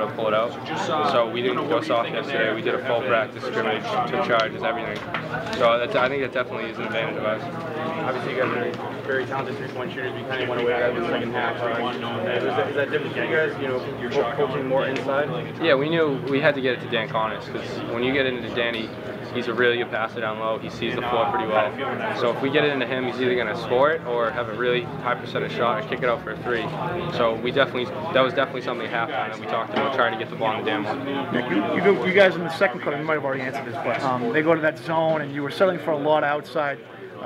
able to pull it out. So we didn't go soft yesterday. We did a full practice, scrimmage, took charges, everything. So I think that definitely is an advantage of us. Obviously, you guys are very talented three-point shooters. We kind of went away with the second half. Is that different for you guys? You know, you're coaching more inside? Yeah, we knew we had to get it to Dan Connors, because when you get into Danny, he's a really good passer down low. He sees the floor pretty well. So if we get it into him, he's either going to score it or have a really high percentage shot or kick it out for a three. So that was definitely something halftime that we talked about, trying to get the ball in the Dan more. Nick, you guys in the second quarter, you might have already answered this, but they go to that zone and you were settling for a lot of outside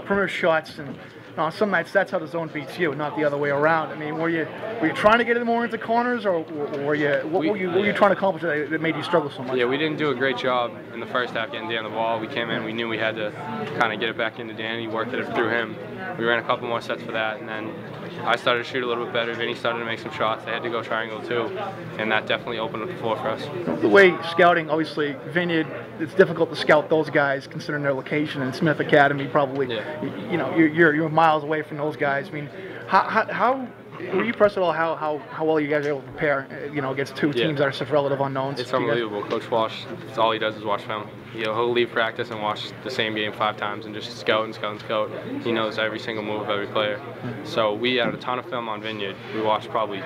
perimeter shots, and on some nights that's how the zone beats you, not the other way around. I mean, were you trying to get it more into corners, or what were you trying to accomplish that made you struggle so much? Yeah, we didn't do a great job in the first half getting Dan the ball. We came in, we knew we had to kind of get it back into Danny, worked it through him. We ran a couple more sets for that, and then I started to shoot a little bit better. Vinny started to make some shots. They had to go triangle too, and that definitely opened up the floor for us. The way scouting, obviously, Vineyard, it's difficult to scout those guys considering their location, and Smith Academy probably, you know, you're miles away from those guys. I mean, how were you impressed at all how well you guys are able to prepare, you know, against two teams that are such relative unknowns? It's unbelievable. Coach Walsh, that's all he does is watch film. You know, he'll leave practice and watch the same game 5 times and just scout and scout and scout. He knows every single move of every player. So we had a ton of film on Vineyard. We watched probably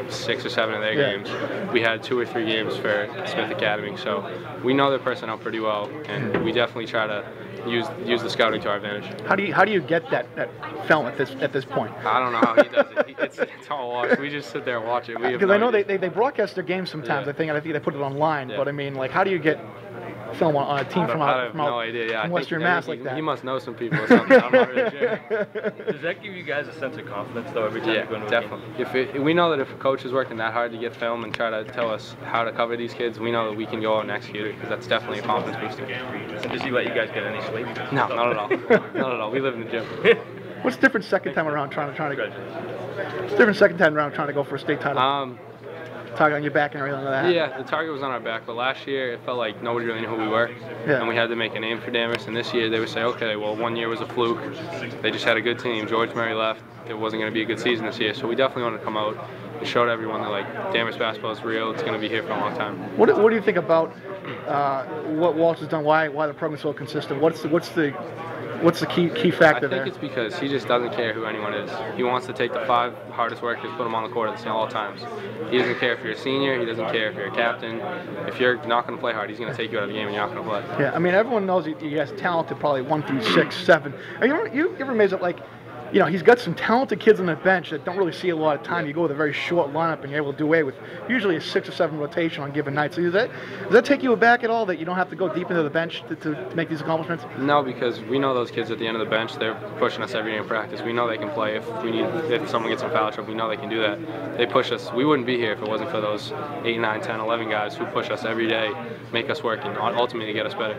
6 or 7 of their games. We had 2 or 3 games for Smith Academy. So we know their personnel pretty well, and we definitely try to use the scouting to our advantage. How do you get that film at this point? I don't know how he does it. It's all watch. We just sit there and watch it. Because I know they broadcast their games sometimes. I think they put it online. But I mean, like, how do you get film on a team from Western Mass like that? He must know some people or something. I'm not really sure. Does that give you guys a sense of confidence though every time you go into a game? Definitely. We know that if a coach is working that hard to get film and try to tell us how to cover these kids, we know that we can go out and execute it, because that's definitely a confidence booster. And does he let you guys get any sleep? No, not at all. Not at all. We live in the gym. What's different second time around trying to go for a state title? Target on your back and everything like that? Yeah, the target was on our back, but last year it felt like nobody really knew who we were, and we had to make a name for Danvers. And this year they would say, okay, well, one year was a fluke. They just had a good team. George Murray left. It wasn't going to be a good season this year, so we definitely wanted to come out and show to everyone that, like, Danvers basketball is real. It's going to be here for a long time. What do you think about what Walsh has done? Why the program's so consistent? What's the key factor there? I think it's because he just doesn't care who anyone is. He wants to take the 5 hardest workers, put them on the court at all times. He doesn't care if you're a senior. He doesn't care if you're a captain. If you're not going to play hard, he's going to take you out of the game and you're not going to play. Yeah, I mean, everyone knows he has talented, probably 1 through 6, 7. Are you ever amazed at, like, you know, he's got some talented kids on the bench that don't really see a lot of time. You go with a very short lineup and you're able to do away with usually a 6 or 7 rotation on given nights. So does that take you aback at all, that you don't have to go deep into the bench to make these accomplishments? No, because we know those kids at the end of the bench, they're pushing us every day in practice. We know they can play. If someone gets in foul trouble, we know they can do that. They push us. We wouldn't be here if it wasn't for those 8, 9, 10, 11 guys who push us every day, make us work, and ultimately get us better.